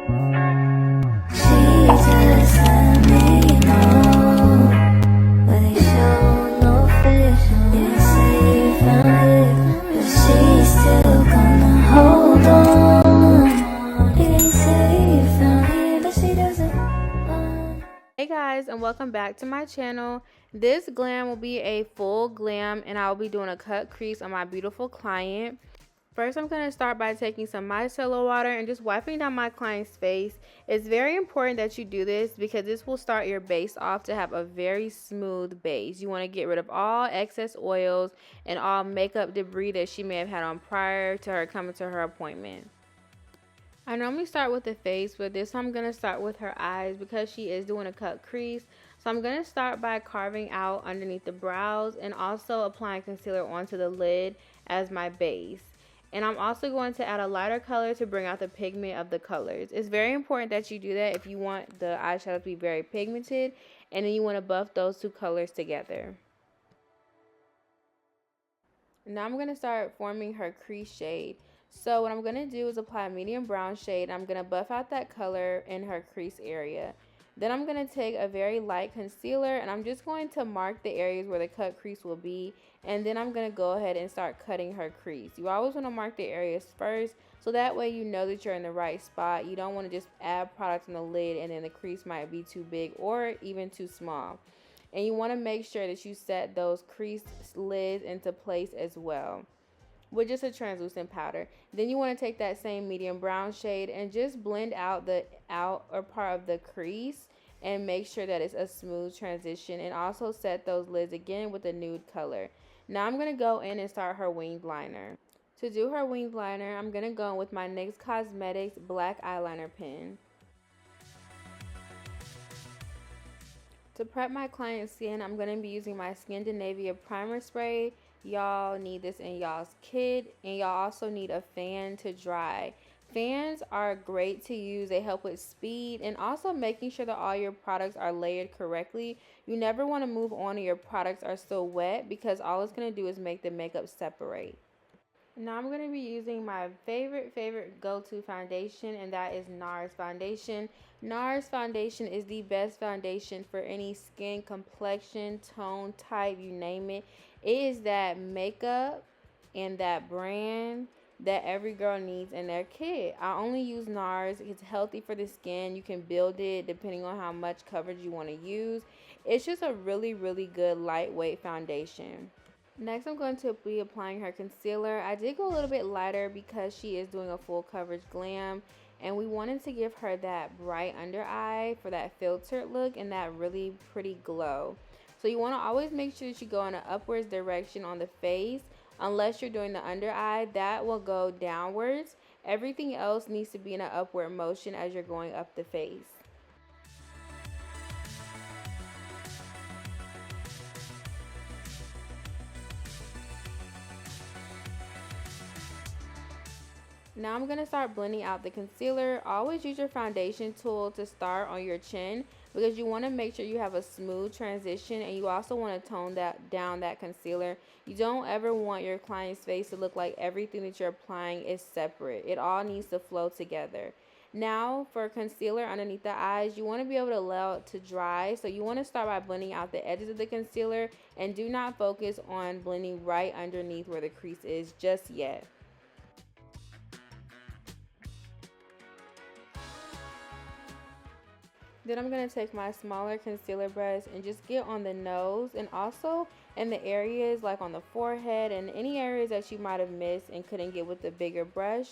Hey guys, and welcome back to my channel. This glam will be a full glam and I'll be doing a cut crease on my beautiful client. First, I'm going to start by taking some micellar water and just wiping down my client's face. It's very important that you do this because this will start your base off to have a very smooth base. You want to get rid of all excess oils and all makeup debris that she may have had on prior to her coming to her appointment. I normally start with the face, but this time I'm going to start with her eyes because she is doing a cut crease. So I'm going to start by carving out underneath the brows and also applying concealer onto the lid as my base. And I'm also going to add a lighter color to bring out the pigment of the colors. It's very important that you do that if you want the eyeshadow to be very pigmented, and then you want to buff those two colors together. Now I'm going to start forming her crease shade. So what I'm going to do is apply a medium brown shade. I'm going to buff out that color in her crease area. Then I'm going to take a very light concealer and I'm just going to mark the areas where the cut crease will be. And then I'm going to go ahead and start cutting her crease. You always want to mark the areas first so that way you know that you're in the right spot. You don't want to just add product on the lid and then the crease might be too big or even too small. And you want to make sure that you set those crease lids into place as well with just a translucent powder. Then you want to take that same medium brown shade and just blend out the outer part of the crease and make sure that it's a smooth transition, and also set those lids again with a nude color. Now I'm going to go in and start her winged liner. To do her winged liner, I'm going to go in with my NYX Cosmetics black eyeliner pen. To prep my client's skin, I'm going to be using my Scandinavia primer spray. Y'all need this in y'all's kit, and y'all also need a fan to dry. Fans are great to use. They help with speed and also making sure that all your products are layered correctly. You never want to move on and your products are still wet because all it's going to do is make the makeup separate. Now I'm going to be using my favorite go-to foundation, and that is NARS foundation. NARS foundation is the best foundation for any skin complexion, tone, type, you name it. It is that makeup and that brand that every girl needs in their kit. I only use NARS. It's healthy for the skin. You can build it depending on how much coverage you want to use. It's just a really good lightweight foundation. Next, I'm going to be applying her concealer. I did go a little bit lighter because she is doing a full coverage glam, and we wanted to give her that bright under eye for that filtered look and that really pretty glow. So you want to always make sure that you go in an upwards direction on the face. Unless you're doing the under eye, that will go downwards. Everything else needs to be in an upward motion as you're going up the face. Now I'm going to start blending out the concealer. Always use your foundation tool to start on your chin because you want to make sure you have a smooth transition, and you also want to tone down that concealer. You don't ever want your client's face to look like everything that you're applying is separate. It all needs to flow together. Now for concealer underneath the eyes, you want to be able to allow it to dry. So you want to start by blending out the edges of the concealer, and do not focus on blending right underneath where the crease is just yet. Then I'm going to take my smaller concealer brush and just get on the nose and also in the areas like on the forehead and any areas that you might have missed and couldn't get with the bigger brush.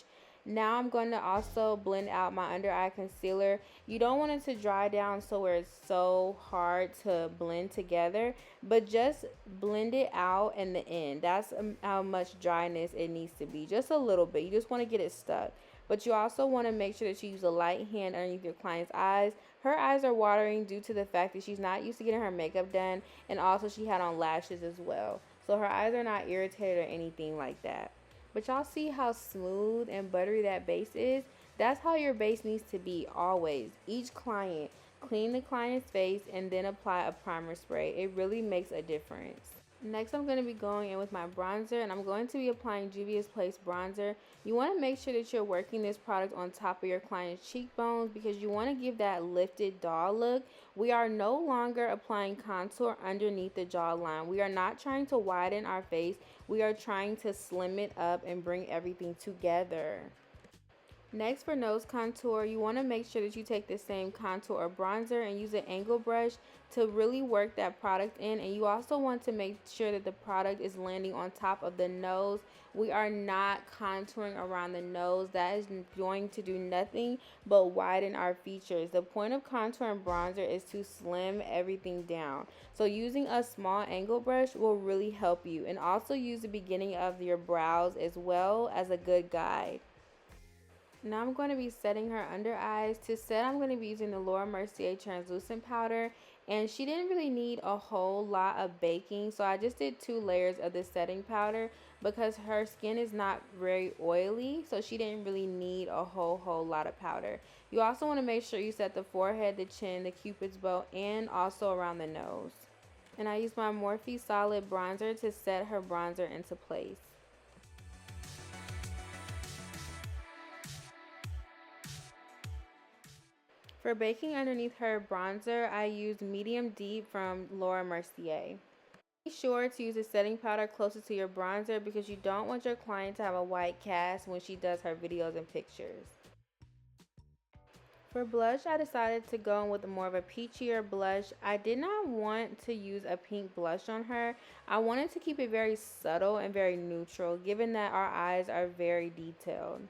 Now I'm going to also blend out my under eye concealer. You don't want it to dry down so where it's so hard to blend together, but just blend it out in the end. That's how much dryness it needs to be, just a little bit. You just want to get it stuck. But you also want to make sure that you use a light hand underneath your client's eyes. Her eyes are watering due to the fact that she's not used to getting her makeup done, and also she had on lashes as well. So her eyes are not irritated or anything like that. But y'all see how smooth and buttery that base is? That's how your base needs to be always. Each client, clean the client's face and then apply a primer spray. It really makes a difference. Next, I'm going to be going in with my bronzer, and I'm going to be applying Juvia's Place bronzer. You want to make sure that you're working this product on top of your client's cheekbones because you want to give that lifted doll look. We are no longer applying contour underneath the jawline. We are not trying to widen our face. We are trying to slim it up and bring everything together. Next, for nose contour, you want to make sure that you take the same contour or bronzer and use an angle brush to really work that product in. And you also want to make sure that the product is landing on top of the nose. We are not contouring around the nose. That is going to do nothing but widen our features. The point of contour and bronzer is to slim everything down. So using a small angle brush will really help you. And also use the beginning of your brows as well as a good guide. Now I'm going to be setting her under eyes. To set, I'm going to be using the Laura Mercier translucent powder, and she didn't really need a whole lot of baking, so I just did 2 layers of the setting powder because her skin is not very oily, so she didn't really need a whole lot of powder. You also want to make sure you set the forehead, the chin, the cupid's bow, and also around the nose. And I use my Morphe Solid bronzer to set her bronzer into place. For baking underneath her bronzer, I used Medium Deep from Laura Mercier. Be sure to use a setting powder closer to your bronzer because you don't want your client to have a white cast when she does her videos and pictures. For blush, I decided to go in with more of a peachier blush. I did not want to use a pink blush on her. I wanted to keep it very subtle and very neutral, given that our eyes are very detailed.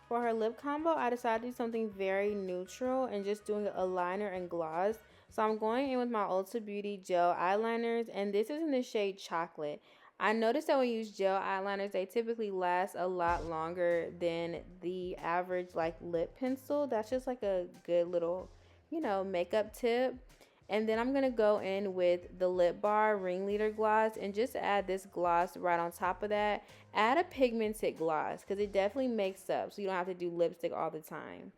For her lip combo, I decided to do something very neutral and just doing a liner and gloss. So I'm going in with my Ulta Beauty gel eyeliners, and this is in the shade Chocolate. I noticed that when you use gel eyeliners, they typically last a lot longer than the average like lip pencil. That's just like a good little, makeup tip. And then I'm going to go in with the Lip Bar Ringleader Gloss and just add this gloss right on top of that. Add a pigmented gloss because it definitely makes up so you don't have to do lipstick all the time.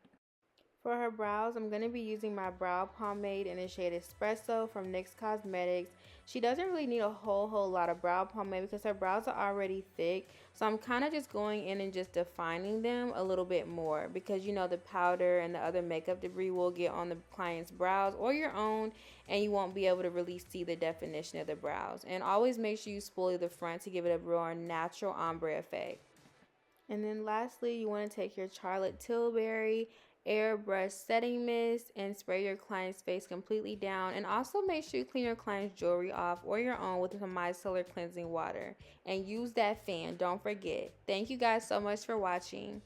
For her brows, I'm going to be using my brow pomade in the shade Espresso from NYX Cosmetics. She doesn't really need a whole lot of brow pomade because her brows are already thick. So I'm kind of just going in and just defining them a little bit more because the powder and the other makeup debris will get on the client's brows or your own, and you won't be able to really see the definition of the brows. And always make sure you spoolie the front to give it a real natural ombre effect. And then lastly, you want to take your Charlotte Tilbury airbrush setting mist and spray your client's face completely down. And also make sure you clean your client's jewelry off or your own with some micellar cleansing water. And use that fan, don't forget. Thank you guys so much for watching.